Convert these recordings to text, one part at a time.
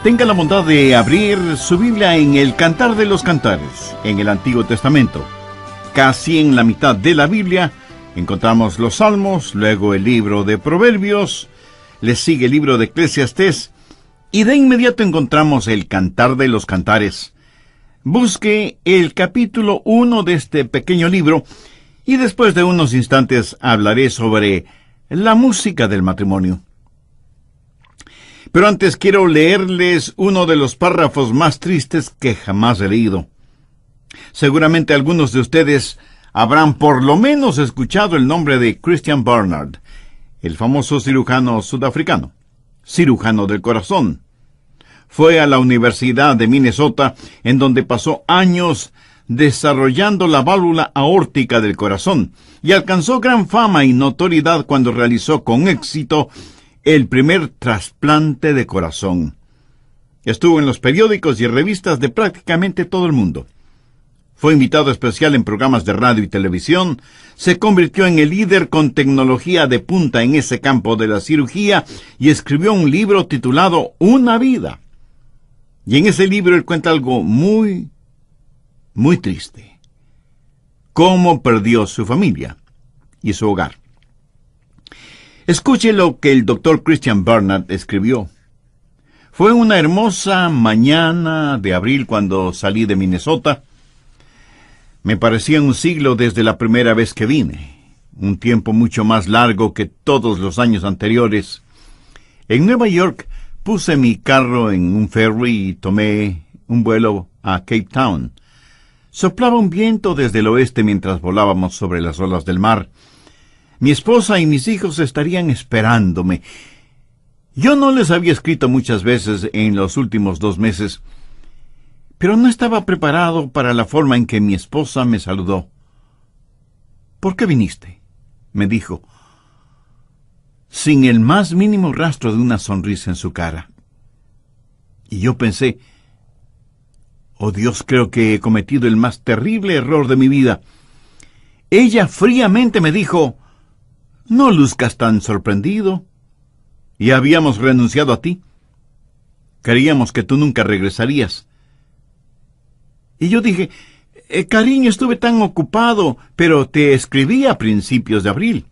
Tenga la bondad de abrir su Biblia en el Cantar de los Cantares, en el Antiguo Testamento. Casi en la mitad de la Biblia encontramos los Salmos, luego el libro de Proverbios, le sigue el libro de Eclesiastés, y de inmediato encontramos el Cantar de los Cantares. Busque el capítulo 1 de este pequeño libro, y después de unos instantes hablaré sobre la música del matrimonio. Pero antes quiero leerles uno de los párrafos más tristes que jamás he leído. Seguramente algunos de ustedes habrán por lo menos escuchado el nombre de Christian Barnard, el famoso cirujano sudafricano, cirujano del corazón. Fue a la Universidad de Minnesota, en donde pasó años desarrollando la válvula aórtica del corazón, y alcanzó gran fama y notoriedad cuando realizó con éxito el primer trasplante de corazón. Estuvo en los periódicos y revistas de prácticamente todo el mundo. Fue invitado especial en programas de radio y televisión, se convirtió en el líder con tecnología de punta en ese campo de la cirugía y escribió un libro titulado Una vida. Y en ese libro él cuenta algo muy triste. Cómo perdió su familia y su hogar. Escuche lo que el doctor Christian Barnard escribió. Fue una hermosa mañana de abril cuando salí de Minnesota. Me parecía un siglo desde la primera vez que vine, un tiempo mucho más largo que todos los años anteriores. En Nueva York puse mi carro en un ferry y tomé un vuelo a Cape Town. Soplaba un viento desde el oeste mientras volábamos sobre las olas del mar. Mi esposa y mis hijos estarían esperándome. Yo no les había escrito muchas veces en los últimos 2 meses, pero no estaba preparado para la forma en que mi esposa me saludó. ¿Por qué viniste?, me dijo, sin el más mínimo rastro de una sonrisa en su cara. Y yo pensé, oh Dios, creo que he cometido el más terrible error de mi vida. Ella fríamente me dijo, no luzcas tan sorprendido. Y habíamos renunciado a ti. Creíamos que tú nunca regresarías. Y yo dije, cariño, estuve tan ocupado, pero te escribí a principios de abril.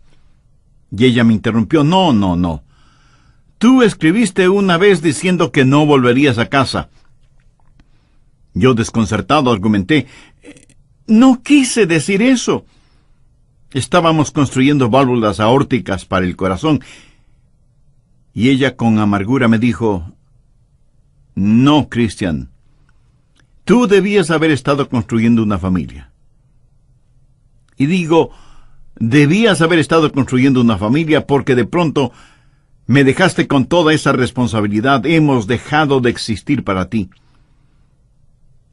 Y ella me interrumpió, no. Tú escribiste una vez diciendo que no volverías a casa. Yo, desconcertado, argumenté, no quise decir eso. Estábamos construyendo válvulas aórticas para el corazón. Y ella con amargura me dijo, no, Christian, tú debías haber estado construyendo una familia. Y digo, debías haber estado construyendo una familia porque de pronto me dejaste con toda esa responsabilidad. Hemos dejado de existir para ti.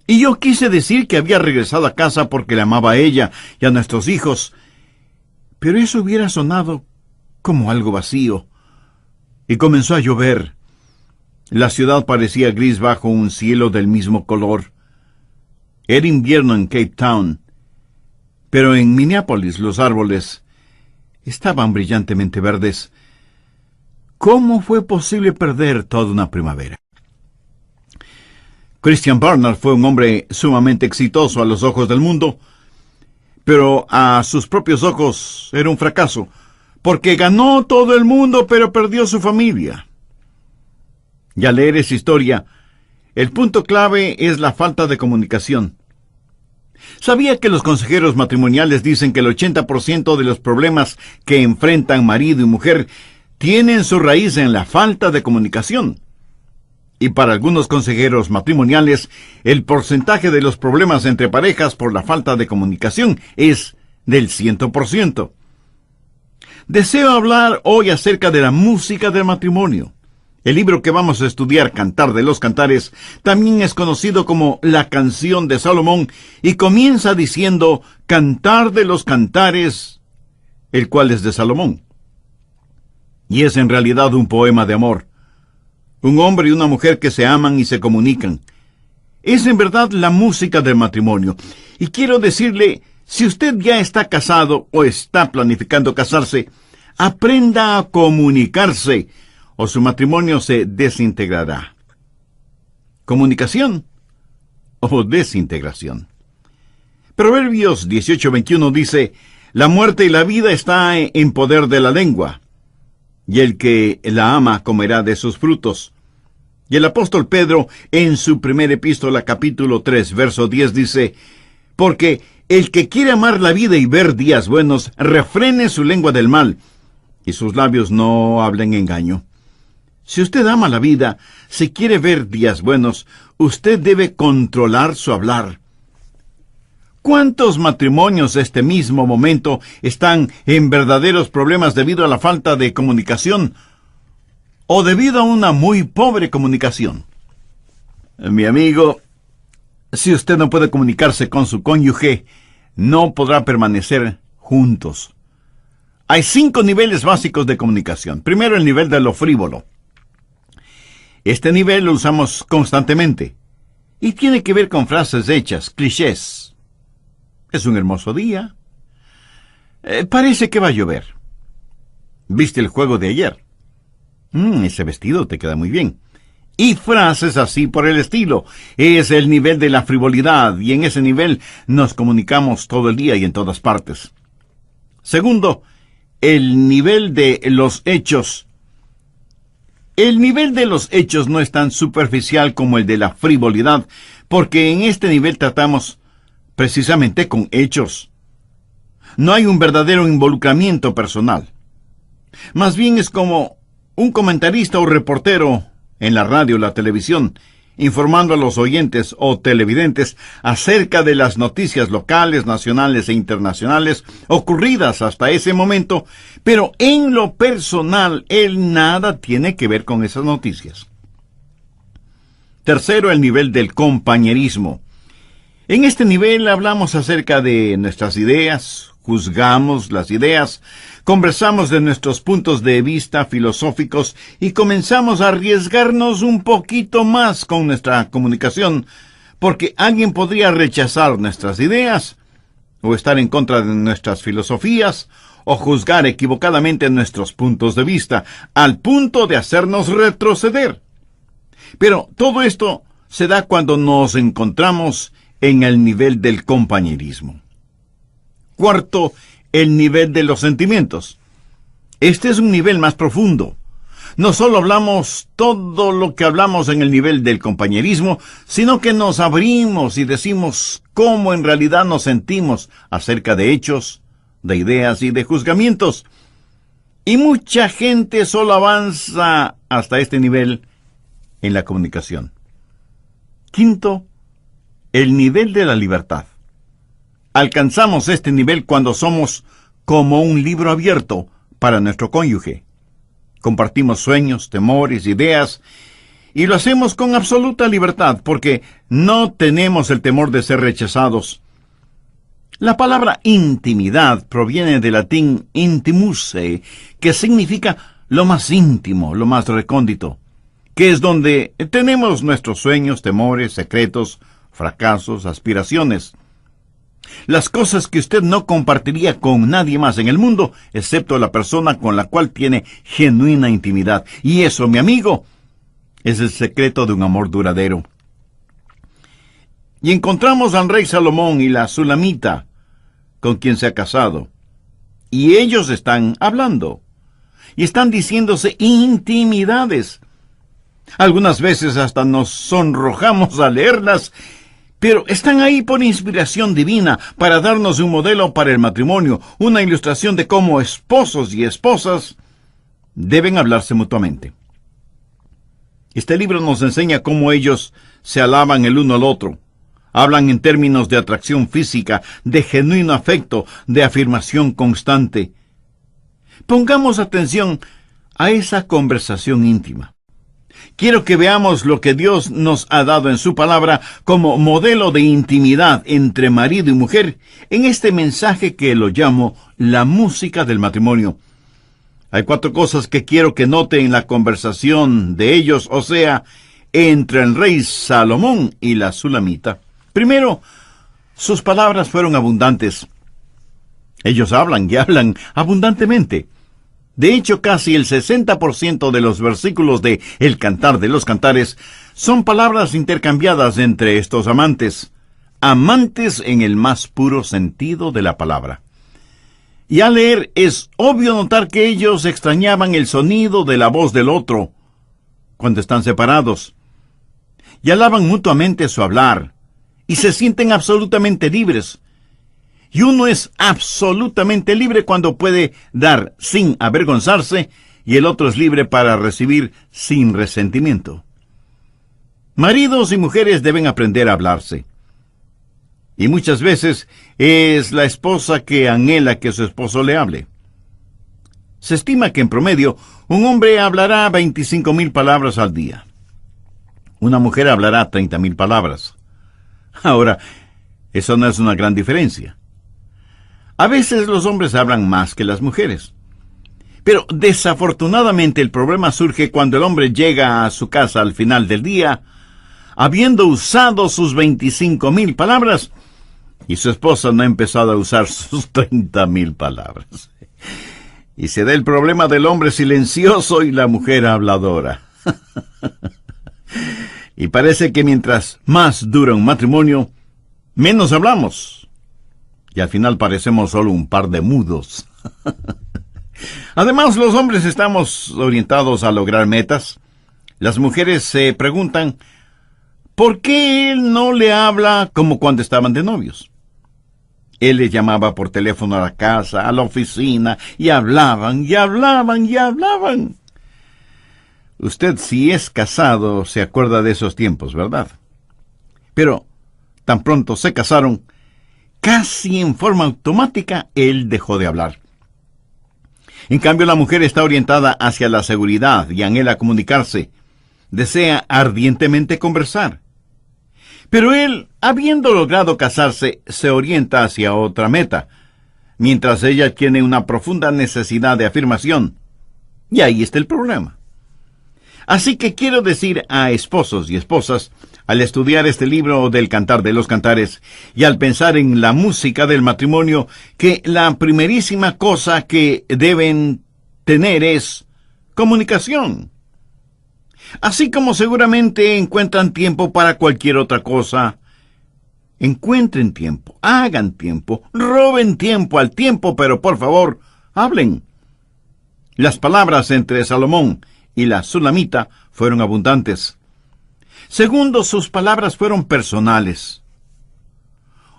Y yo quise decir que había regresado a casa porque le amaba a ella y a nuestros hijos. Pero eso hubiera sonado como algo vacío. Y comenzó a llover. La ciudad parecía gris bajo un cielo del mismo color. Era invierno en Cape Town, pero en Minneapolis los árboles estaban brillantemente verdes. ¿Cómo fue posible perder toda una primavera? Christian Barnard fue un hombre sumamente exitoso a los ojos del mundo, pero a sus propios ojos era un fracaso, porque ganó todo el mundo, pero perdió su familia. Y al leer esa historia, el punto clave es la falta de comunicación. ¿Sabía que los consejeros matrimoniales dicen que el 80% de los problemas que enfrentan marido y mujer tienen su raíz en la falta de comunicación? Y para algunos consejeros matrimoniales, el porcentaje de los problemas entre parejas por la falta de comunicación es del 100%. Deseo hablar hoy acerca de la música del matrimonio. El libro que vamos a estudiar, Cantar de los Cantares, también es conocido como la canción de Salomón y comienza diciendo Cantar de los Cantares, el cual es de Salomón. Y es en realidad un poema de amor. Un hombre y una mujer que se aman y se comunican. Es en verdad la música del matrimonio. Y quiero decirle, si usted ya está casado o está planificando casarse, aprenda a comunicarse, o su matrimonio se desintegrará. ¿Comunicación o desintegración? Proverbios 18:21 dice: la muerte y la vida está en poder de la lengua, y el que la ama comerá de sus frutos. Y el apóstol Pedro, en su primera epístola, capítulo 3, verso 10, dice: porque el que quiere amar la vida y ver días buenos, refrene su lengua del mal, y sus labios no hablen engaño. Si usted ama la vida, si quiere ver días buenos, usted debe controlar su hablar. ¿Cuántos matrimonios este mismo momento están en verdaderos problemas debido a la falta de comunicación o debido a una muy pobre comunicación? Mi amigo, si usted no puede comunicarse con su cónyuge, no podrá permanecer juntos. Hay 5 niveles básicos de comunicación. Primero, el nivel de lo frívolo. Este nivel lo usamos constantemente y tiene que ver con frases hechas, clichés. Es un hermoso día. Parece que va a llover. ¿Viste el juego de ayer? Ese vestido te queda muy bien. Y frases así por el estilo. Es el nivel de la frivolidad, y en ese nivel nos comunicamos todo el día y en todas partes. Segundo, el nivel de los hechos. El nivel de los hechos no es tan superficial como el de la frivolidad, porque en este nivel tratamos precisamente con hechos. No hay un verdadero involucramiento personal. Más bien es como un comentarista o reportero en la radio o la televisión, informando a los oyentes o televidentes acerca de las noticias locales, nacionales e internacionales ocurridas hasta ese momento, pero en lo personal, él nada tiene que ver con esas noticias. Tercero, el nivel del compañerismo. En este nivel hablamos acerca de nuestras ideas, juzgamos las ideas, conversamos de nuestros puntos de vista filosóficos y comenzamos a arriesgarnos un poquito más con nuestra comunicación, porque alguien podría rechazar nuestras ideas, o estar en contra de nuestras filosofías, o juzgar equivocadamente nuestros puntos de vista, al punto de hacernos retroceder. Pero todo esto se da cuando nos encontramos en el nivel del compañerismo. Cuarto, el nivel de los sentimientos. Este es un nivel más profundo. No solo hablamos todo lo que hablamos en el nivel del compañerismo, sino que nos abrimos y decimos cómo en realidad nos sentimos acerca de hechos, de ideas y de juzgamientos. Y mucha gente solo avanza hasta este nivel en la comunicación. Quinto, el nivel de la libertad. Alcanzamos este nivel cuando somos como un libro abierto para nuestro cónyuge. Compartimos sueños, temores, ideas, y lo hacemos con absoluta libertad porque no tenemos el temor de ser rechazados. La palabra intimidad proviene del latín intimuse, que significa lo más íntimo, lo más recóndito, que es donde tenemos nuestros sueños, temores, secretos, fracasos, aspiraciones. Las cosas que usted no compartiría con nadie más en el mundo, excepto la persona con la cual tiene genuina intimidad. Y eso, mi amigo, es el secreto de un amor duradero. Y encontramos al rey Salomón y la Sulamita, con quien se ha casado. Y ellos están hablando. Y están diciéndose intimidades. Algunas veces hasta nos sonrojamos al leerlas, pero están ahí por inspiración divina para darnos un modelo para el matrimonio, una ilustración de cómo esposos y esposas deben hablarse mutuamente. Este libro nos enseña cómo ellos se alaban el uno al otro. Hablan en términos de atracción física, de genuino afecto, de afirmación constante. Pongamos atención a esa conversación íntima. Quiero que veamos lo que Dios nos ha dado en su palabra como modelo de intimidad entre marido y mujer en este mensaje que lo llamo la música del matrimonio. Hay 4 cosas que quiero que note en la conversación de ellos, o sea, entre el rey Salomón y la Sulamita. Primero, sus palabras fueron abundantes. Ellos hablan y hablan abundantemente. De hecho, casi el 60% de los versículos de El Cantar de los Cantares Son palabras intercambiadas entre estos amantes, amantes en el más puro sentido de la palabra. Y al leer es obvio notar que ellos extrañaban el sonido de la voz del otro cuando están separados, y alaban mutuamente su hablar, y se sienten absolutamente libres. Y uno es absolutamente libre cuando puede dar sin avergonzarse, y el otro es libre para recibir sin resentimiento. Maridos y mujeres deben aprender a hablarse. Y muchas veces es la esposa que anhela que su esposo le hable. Se estima que en promedio un hombre hablará 25,000 palabras al día. Una mujer hablará 30,000 palabras. Ahora, eso no es una gran diferencia. A veces los hombres hablan más que las mujeres. Pero desafortunadamente el problema surge cuando el hombre llega a su casa al final del día, habiendo usado sus 25,000 palabras, y su esposa no ha empezado a usar sus 30,000 palabras. Y se da el problema del hombre silencioso y la mujer habladora. Y parece que mientras más dura un matrimonio, menos hablamos. Y al final parecemos solo un par de mudos. Además, los hombres estamos orientados a lograr metas. Las mujeres se preguntan, ¿por qué él no le habla como cuando estaban de novios? Él le llamaba por teléfono a la casa, a la oficina, y hablaban, y hablaban, y hablaban. Usted, si es casado, se acuerda de esos tiempos, ¿verdad? Pero, tan pronto se casaron, casi en forma automática, él dejó de hablar. En cambio, la mujer está orientada hacia la seguridad y anhela comunicarse. Desea ardientemente conversar. Pero él, habiendo logrado casarse, se orienta hacia otra meta, mientras ella tiene una profunda necesidad de afirmación. Y ahí está el problema. Así que quiero decir a esposos y esposas, al estudiar este libro del Cantar de los Cantares y al pensar en la música del matrimonio, que la primerísima cosa que deben tener es comunicación. Así como seguramente encuentran tiempo para cualquier otra cosa, encuentren tiempo, hagan tiempo, roben tiempo al tiempo, pero por favor, hablen. Las palabras entre Salomón y la Sulamita fueron abundantes. Segundo, sus palabras fueron personales.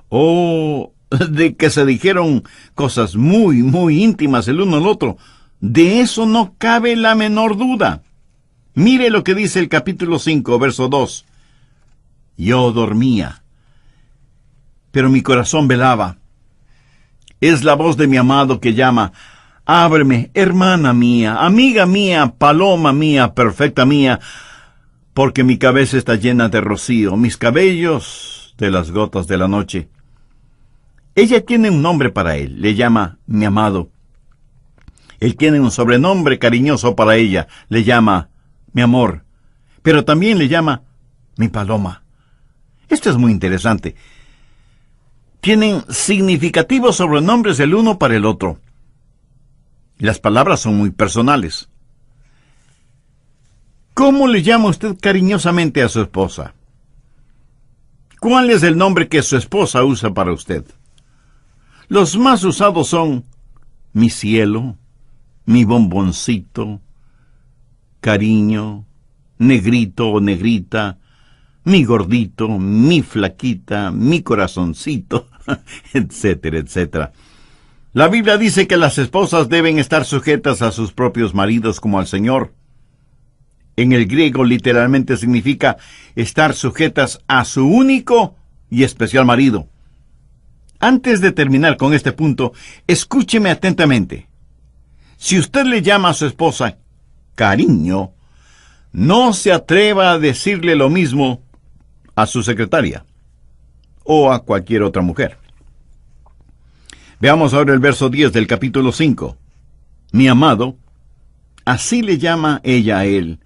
De que se dijeron cosas muy, muy íntimas el uno al otro. De eso no cabe la menor duda. Mire lo que dice el capítulo 5, verso 2. Yo dormía, pero mi corazón velaba. Es la voz de mi amado que llama, ábreme, hermana mía, amiga mía, paloma mía, perfecta mía, porque mi cabeza está llena de rocío, mis cabellos de las gotas de la noche. Ella tiene un nombre para él, le llama mi amado. Él tiene un sobrenombre cariñoso para ella, le llama mi amor, pero también le llama mi paloma. Esto es muy interesante. Tienen significativos sobrenombres el uno para el otro. Las palabras son muy personales. ¿Cómo le llama usted cariñosamente a su esposa? ¿Cuál es el nombre que su esposa usa para usted? Los más usados son mi cielo, mi bomboncito, cariño, negrito o negrita, mi gordito, mi flaquita, mi corazoncito, etcétera, etcétera. La Biblia dice que las esposas deben estar sujetas a sus propios maridos como al Señor. En el griego literalmente significa estar sujetas a su único y especial marido. Antes de terminar con este punto, escúcheme atentamente. Si usted le llama a su esposa cariño, no se atreva a decirle lo mismo a su secretaria o a cualquier otra mujer. Veamos ahora el verso 10 del capítulo 5. Mi amado, así le llama ella a él.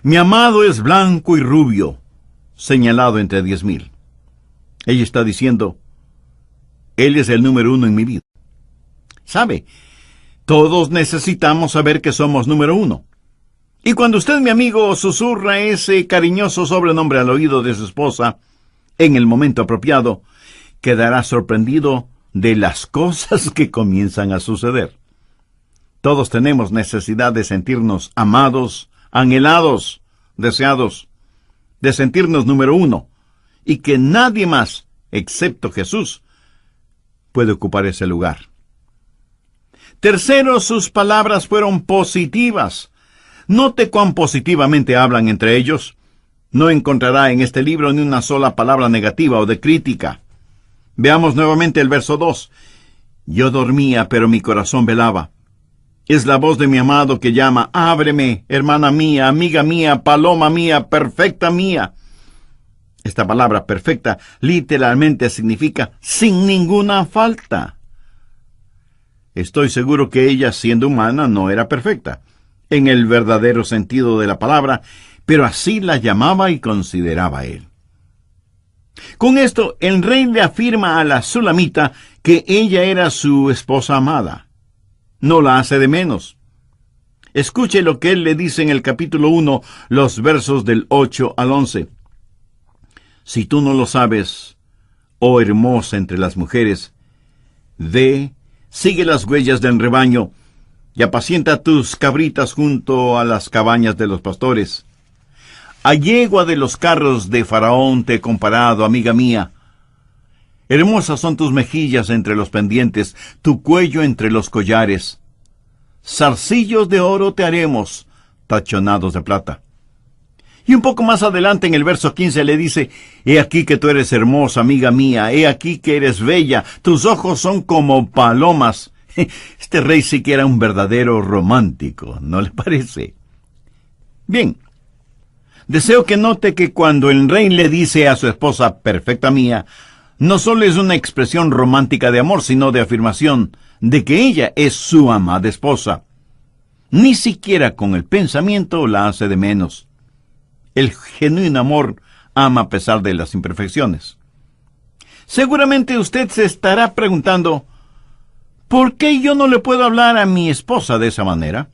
Mi amado es blanco y rubio, señalado entre 10,000. Ella está diciendo, él es el número 1 en mi vida. ¿Sabe? Todos necesitamos saber que somos número 1. Y cuando usted, mi amigo, susurra ese cariñoso sobrenombre al oído de su esposa, en el momento apropiado, quedará sorprendido de las cosas que comienzan a suceder. Todos tenemos necesidad de sentirnos amados, anhelados, deseados, de sentirnos número uno, y que nadie más, excepto Jesús, puede ocupar ese lugar. Tercero, sus palabras fueron positivas. Note cuán positivamente hablan entre ellos. No encontrará en este libro ni una sola palabra negativa o de crítica. Veamos nuevamente el verso 2. Yo dormía, pero mi corazón velaba. Es la voz de mi amado que llama, ábreme, hermana mía, amiga mía, paloma mía, perfecta mía. Esta palabra perfecta literalmente significa sin ninguna falta. Estoy seguro que ella, siendo humana, no era perfecta, en el verdadero sentido de la palabra, pero así la llamaba y consideraba él. Con esto, el rey le afirma a la Sulamita que ella era su esposa amada. No la hace de menos. Escuche lo que él le dice en el capítulo 1, los versos del 8 al 11. Si tú no lo sabes, oh hermosa entre las mujeres, ve, sigue las huellas del rebaño, y apacienta tus cabritas junto a las cabañas de los pastores. A yegua de los carros de Faraón te he comparado, amiga mía. Hermosas son tus mejillas entre los pendientes, tu cuello entre los collares. Zarcillos de oro te haremos, tachonados de plata. Y un poco más adelante en el verso 15 le dice, he aquí que tú eres hermosa, amiga mía, he aquí que eres bella, tus ojos son como palomas. Este rey sí que era un verdadero romántico, ¿no le parece? Bien, deseo que note que cuando el rey le dice a su esposa, perfecta mía, no solo es una expresión romántica de amor, sino de afirmación de que ella es su amada esposa. Ni siquiera con el pensamiento la hace de menos. El genuino amor ama a pesar de las imperfecciones. Seguramente usted se estará preguntando, ¿por qué yo no le puedo hablar a mi esposa de esa manera?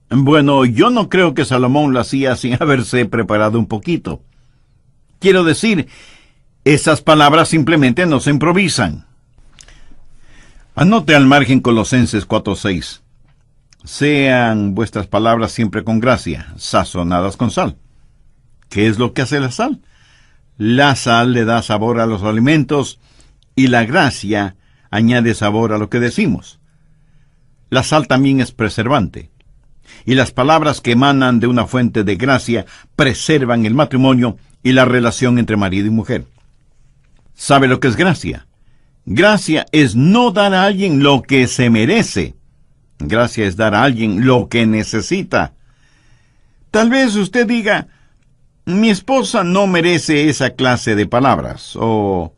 Bueno, yo no creo que Salomón lo hacía sin haberse preparado un poquito. Quiero decir, esas palabras simplemente no se improvisan. Anote al margen Colosenses 4:6. Sean vuestras palabras siempre con gracia, sazonadas con sal. ¿Qué es lo que hace la sal? La sal le da sabor a los alimentos y la gracia añade sabor a lo que decimos. La sal también es preservante. Y las palabras que emanan de una fuente de gracia preservan el matrimonio y la relación entre marido y mujer. ¿Sabe lo que es gracia? Gracia es no dar a alguien lo que se merece. Gracia es dar a alguien lo que necesita. Tal vez usted diga, mi esposa no merece esa clase de palabras, o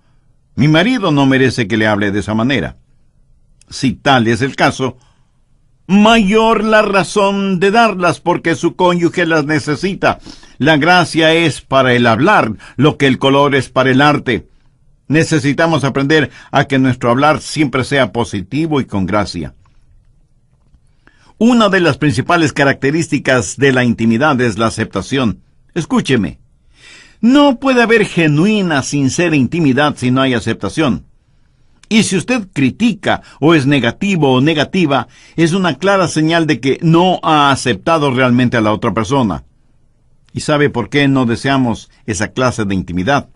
mi marido no merece que le hable de esa manera. Si tal es el caso, mayor la razón de darlas porque su cónyuge las necesita. La gracia es para el hablar, lo que el color es para el arte. Necesitamos aprender a que nuestro hablar siempre sea positivo y con gracia. Una de las principales características de la intimidad es la aceptación. Escúcheme. No puede haber genuina, sincera intimidad si no hay aceptación. Y si usted critica o es negativo o negativa, es una clara señal de que no ha aceptado realmente a la otra persona. ¿Y sabe por qué no deseamos esa clase de intimidad?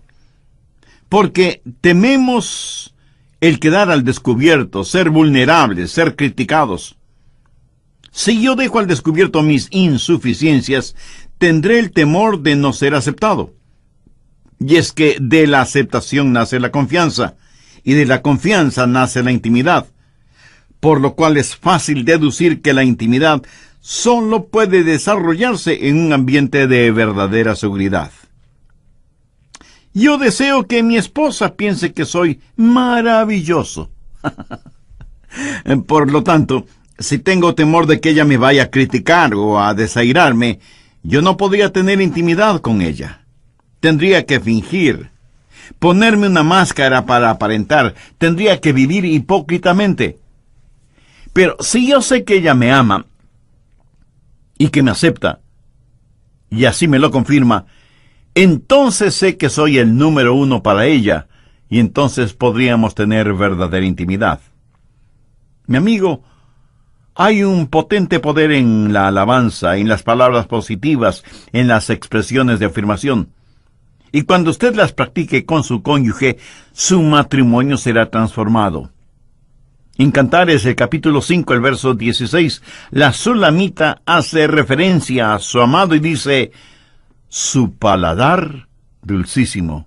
Porque tememos el quedar al descubierto, ser vulnerables, ser criticados. Si yo dejo al descubierto mis insuficiencias, tendré el temor de no ser aceptado. Y es que de la aceptación nace la confianza, y de la confianza nace la intimidad, por lo cual es fácil deducir que la intimidad solo puede desarrollarse en un ambiente de verdadera seguridad. Yo deseo que mi esposa piense que soy maravilloso. Por lo tanto, si tengo temor de que ella me vaya a criticar o a desairarme, yo no podría tener intimidad con ella. Tendría que fingir, ponerme una máscara para aparentar, tendría que vivir hipócritamente. Pero si yo sé que ella me ama, y que me acepta, y así me lo confirma, entonces sé que soy el número uno para ella, y entonces podríamos tener verdadera intimidad. Mi amigo, hay un potente poder en la alabanza, en las palabras positivas, en las expresiones de afirmación. Y cuando usted las practique con su cónyuge, su matrimonio será transformado. En Cantares, el capítulo 5, el verso 16, la Sulamita hace referencia a su amado y dice, su paladar dulcísimo.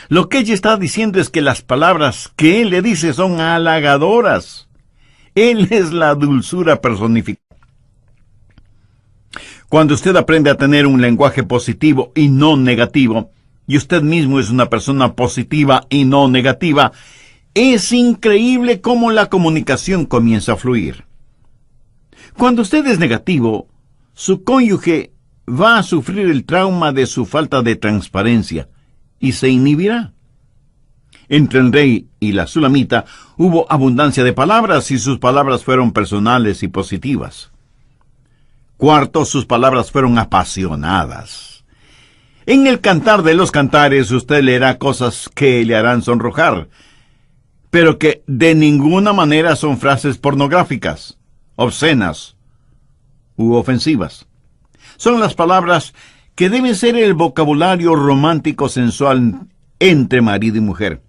Lo que ella está diciendo es que las palabras que él le dice son halagadoras. Él es la dulzura personificada. Cuando usted aprende a tener un lenguaje positivo y no negativo, y usted mismo es una persona positiva y no negativa, es increíble cómo la comunicación comienza a fluir. Cuando usted es negativo, su cónyuge va a sufrir el trauma de su falta de transparencia y se inhibirá. Entre el rey y la Sulamita hubo abundancia de palabras y sus palabras fueron personales y positivas. Cuarto, sus palabras fueron apasionadas. En el Cantar de los Cantares usted leerá cosas que le harán sonrojar, pero que de ninguna manera son frases pornográficas, obscenas u ofensivas. Son las palabras que deben ser el vocabulario romántico sensual entre marido y mujer.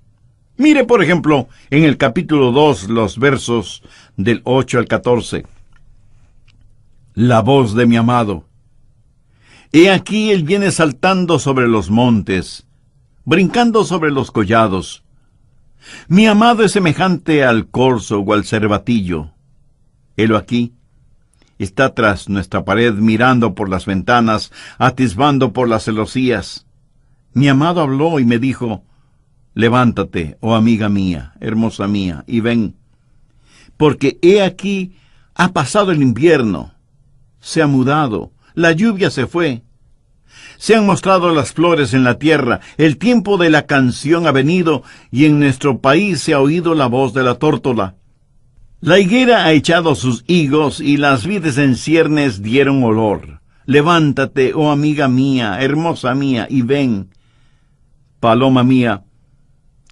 Mire, por ejemplo, en el capítulo 2, los versos del 8 al 14. La voz de mi amado. He aquí él viene saltando sobre los montes, brincando sobre los collados. Mi amado es semejante al corzo o al cervatillo. Helo aquí. Está tras nuestra pared mirando por las ventanas, atisbando por las celosías. Mi amado habló y me dijo, levántate, oh amiga mía, hermosa mía, y ven, porque he aquí ha pasado el invierno, se ha mudado, la lluvia se fue, se han mostrado las flores en la tierra, el tiempo de la canción ha venido, y en nuestro país se ha oído la voz de la tórtola. La higuera ha echado sus higos, y las vides en ciernes dieron olor. Levántate, oh amiga mía, hermosa mía, y ven. Paloma mía,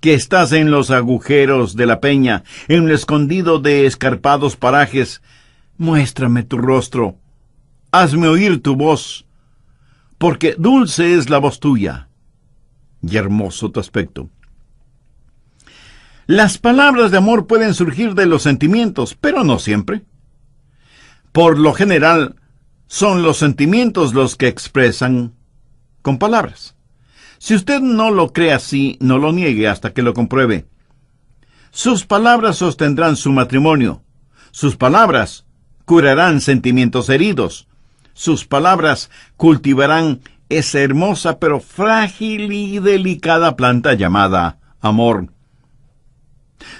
que estás en los agujeros de la peña, en lo escondido de escarpados parajes, muéstrame tu rostro, hazme oír tu voz, porque dulce es la voz tuya, y hermoso tu aspecto. Las palabras de amor pueden surgir de los sentimientos, pero no siempre. Por lo general, son los sentimientos los que expresan con palabras. Si usted no lo cree así, no lo niegue hasta que lo compruebe. Sus palabras sostendrán su matrimonio. Sus palabras curarán sentimientos heridos. Sus palabras cultivarán esa hermosa pero frágil y delicada planta llamada amor.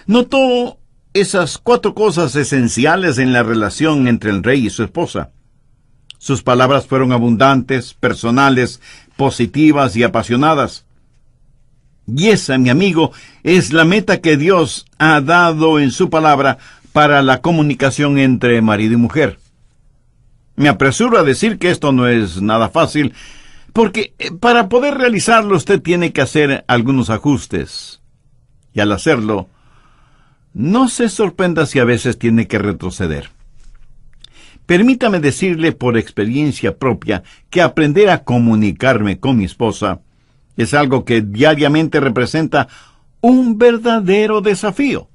Notó esas 4 cosas esenciales en la relación entre el rey y su esposa. Sus palabras fueron abundantes, personales, positivas y apasionadas. Y esa, mi amigo, es la meta que Dios ha dado en su palabra para la comunicación entre marido y mujer. Me apresuro a decir que esto no es nada fácil, porque para poder realizarlo usted tiene que hacer algunos ajustes. Y al hacerlo, no se sorprenda si a veces tiene que retroceder. Permítame decirle por experiencia propia que aprender a comunicarme con mi esposa es algo que diariamente representa un verdadero desafío.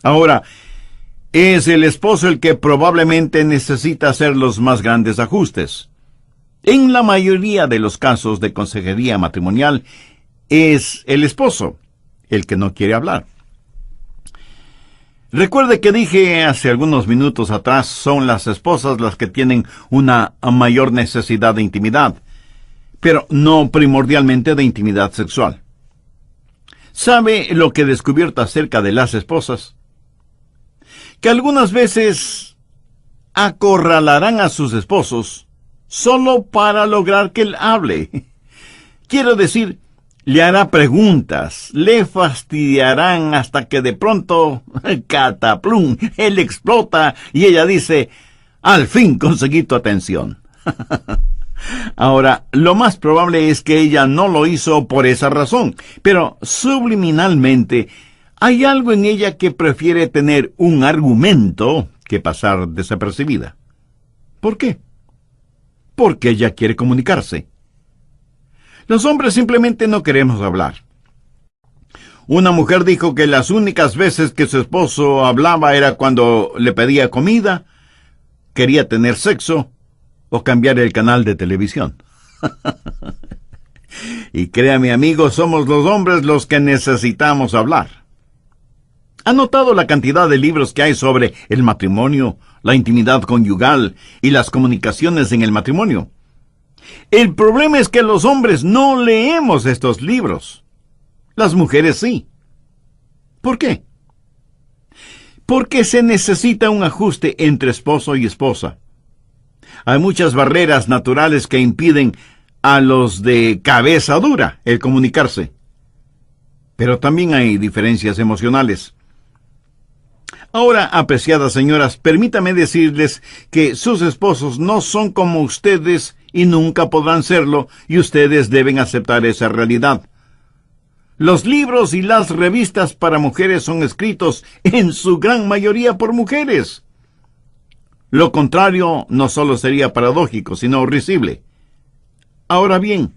Ahora, es el esposo el que probablemente necesita hacer los más grandes ajustes. En la mayoría de los casos de consejería matrimonial, es el esposo el que no quiere hablar. Recuerde que dije hace algunos minutos atrás, son las esposas las que tienen una mayor necesidad de intimidad, pero no primordialmente de intimidad sexual. ¿Sabe lo que he descubierto acerca de las esposas? Que algunas veces acorralarán a sus esposos solo para lograr que él hable. Quiero decir, le hará preguntas, le fastidiarán hasta que de pronto, cataplum, él explota y ella dice, Al fin conseguí tu atención. Ahora, lo más probable es que ella no lo hizo por esa razón, pero subliminalmente hay algo en ella que prefiere tener un argumento que pasar desapercibida. ¿Por qué? Porque ella quiere comunicarse. Los hombres simplemente no queremos hablar. Una mujer dijo que las únicas veces que su esposo hablaba era cuando le pedía comida, quería tener sexo o cambiar el canal de televisión. Y créame, amigos, somos los hombres los que necesitamos hablar. ¿Ha notado la cantidad de libros que hay sobre el matrimonio, la intimidad conyugal y las comunicaciones en el matrimonio? El problema es que los hombres no leemos estos libros. Las mujeres sí. ¿Por qué? Porque se necesita un ajuste entre esposo y esposa. Hay muchas barreras naturales que impiden a los de cabeza dura el comunicarse. Pero también hay diferencias emocionales. Ahora, apreciadas señoras, permítame decirles que sus esposos no son como ustedes y nunca podrán serlo, y ustedes deben aceptar esa realidad. Los libros y las revistas para mujeres son escritos en su gran mayoría por mujeres. Lo contrario no solo sería paradójico, sino risible. Ahora bien,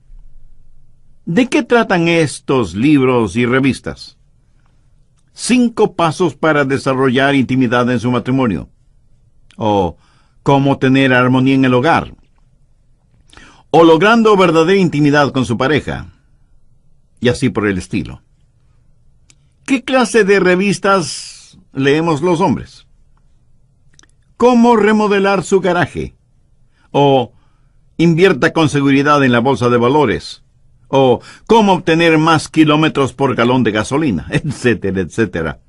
¿de qué tratan estos libros y revistas? 5 pasos para desarrollar intimidad en su matrimonio. O cómo tener armonía en el hogar. O logrando verdadera intimidad con su pareja. Y así por el estilo. ¿Qué clase de revistas leemos los hombres? ¿Cómo remodelar su garaje? O invierta con seguridad en la bolsa de valores. O cómo obtener más kilómetros por galón de gasolina, etcétera, etcétera.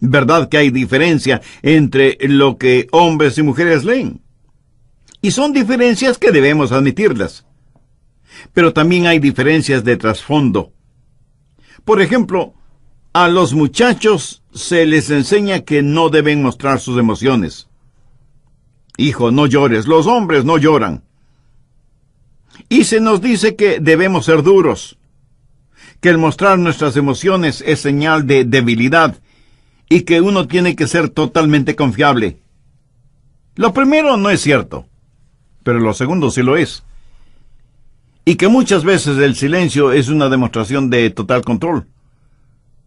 ¿Verdad que hay diferencia entre lo que hombres y mujeres leen? Y son diferencias que debemos admitirlas. Pero también hay diferencias de trasfondo. Por ejemplo, a los muchachos se les enseña que no deben mostrar sus emociones. Hijo, no llores, los hombres no lloran. Y se nos dice que debemos ser duros, que el mostrar nuestras emociones es señal de debilidad y que uno tiene que ser totalmente confiable. Lo primero no es cierto, pero lo segundo sí lo es. Y que muchas veces el silencio es una demostración de total control.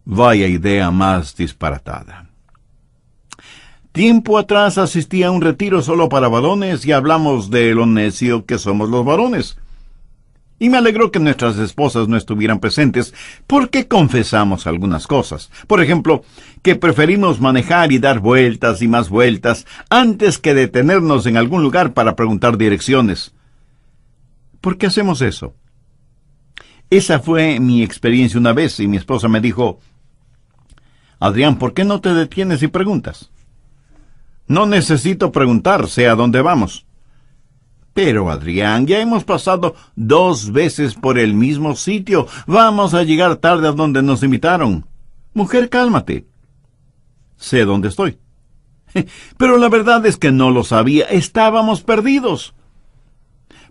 Vaya idea más disparatada. Tiempo atrás asistí a un retiro solo para varones y hablamos de lo necio que somos los varones. Y me alegró que nuestras esposas no estuvieran presentes porque confesamos algunas cosas. Por ejemplo, que preferimos manejar y dar vueltas y más vueltas antes que detenernos en algún lugar para preguntar direcciones. ¿Por qué hacemos eso? Esa fue mi experiencia una vez y mi esposa me dijo: Adrián, ¿por qué no te detienes y preguntas? No necesito preguntar, sé a dónde vamos. Pero, Adrián, ya hemos pasado 2 veces por el mismo sitio. Vamos a llegar tarde a donde nos invitaron. Mujer, cálmate. Sé dónde estoy. Pero la verdad es que no lo sabía. Estábamos perdidos.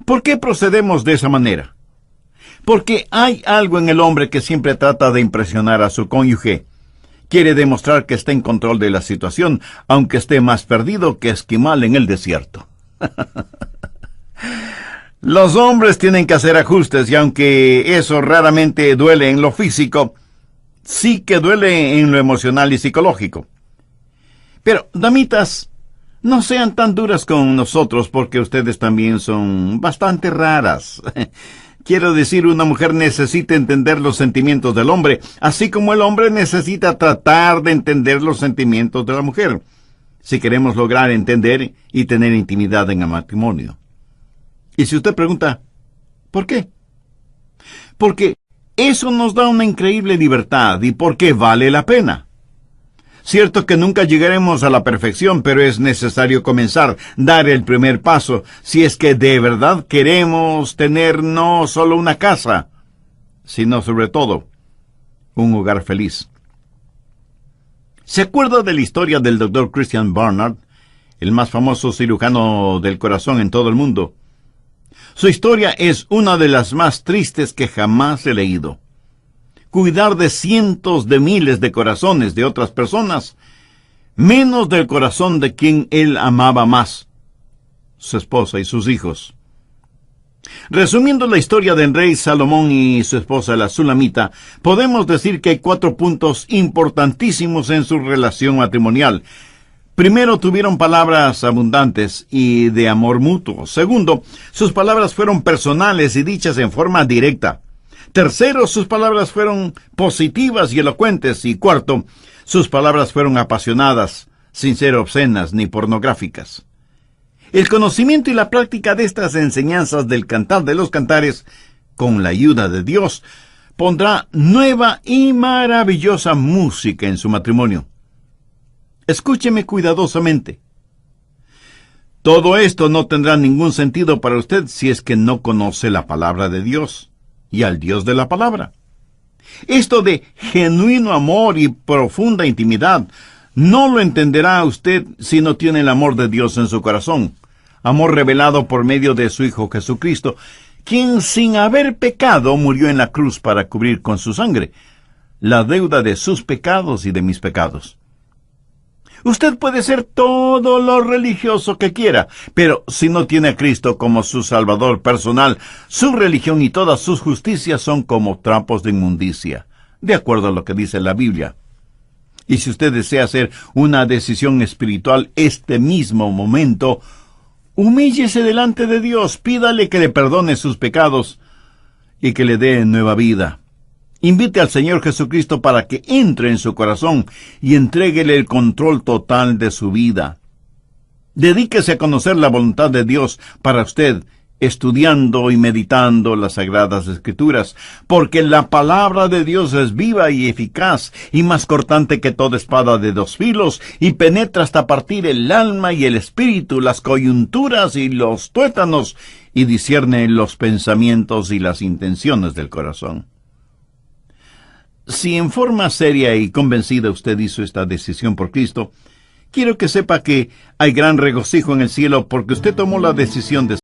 ¿Por qué procedemos de esa manera? Porque hay algo en el hombre que siempre trata de impresionar a su cónyuge. Quiere demostrar que está en control de la situación, aunque esté más perdido que esquimal en el desierto. Los hombres tienen que hacer ajustes, y aunque eso raramente duele en lo físico, sí que duele en lo emocional y psicológico. Pero, damitas, no sean tan duras con nosotros, porque ustedes también son bastante raras. Quiero decir, una mujer necesita entender los sentimientos del hombre, así como el hombre necesita tratar de entender los sentimientos de la mujer, si queremos lograr entender y tener intimidad en el matrimonio. Y si usted pregunta, ¿por qué? Porque eso nos da una increíble libertad y porque vale la pena. Cierto que nunca llegaremos a la perfección, pero es necesario comenzar, dar el primer paso, si es que de verdad queremos tener no solo una casa, sino sobre todo un hogar feliz. ¿Se acuerda de la historia del Dr. Christian Barnard, el más famoso cirujano del corazón en todo el mundo. Su historia es una de las más tristes que jamás he leído. Cuidar de cientos de miles de corazones de otras personas, menos del corazón de quien él amaba más, su esposa y sus hijos. Resumiendo la historia del rey Salomón y su esposa la Sulamita, podemos decir que hay 4 puntos importantísimos en su relación matrimonial. Primero, tuvieron palabras abundantes y de amor mutuo. Segundo, sus palabras fueron personales y dichas en forma directa. Tercero, sus palabras fueron positivas y elocuentes. Y cuarto, sus palabras fueron apasionadas, sin ser obscenas ni pornográficas. El conocimiento y la práctica de estas enseñanzas del Cantar de los Cantares, con la ayuda de Dios, pondrá nueva y maravillosa música en su matrimonio. Escúcheme cuidadosamente. Todo esto no tendrá ningún sentido para usted si es que no conoce la palabra de Dios y al Dios de la palabra. Esto de genuino amor y profunda intimidad no lo entenderá usted si no tiene el amor de Dios en su corazón, amor revelado por medio de su Hijo Jesucristo, quien sin haber pecado murió en la cruz para cubrir con su sangre la deuda de sus pecados y de mis pecados. Usted puede ser todo lo religioso que quiera, pero si no tiene a Cristo como su Salvador personal, su religión y todas sus justicias son como trapos de inmundicia, de acuerdo a lo que dice la Biblia. Y si usted desea hacer una decisión espiritual este mismo momento, humíllese delante de Dios, pídale que le perdone sus pecados y que le dé nueva vida. Invite al Señor Jesucristo para que entre en su corazón y entréguele el control total de su vida. Dedíquese a conocer la voluntad de Dios para usted, estudiando y meditando las Sagradas Escrituras, porque la palabra de Dios es viva y eficaz, y más cortante que toda espada de 2 filos, y penetra hasta partir el alma y el espíritu, las coyunturas y los tuétanos, y discierne los pensamientos y las intenciones del corazón. Si en forma seria y convencida usted hizo esta decisión por Cristo, quiero que sepa que hay gran regocijo en el cielo porque usted tomó la decisión de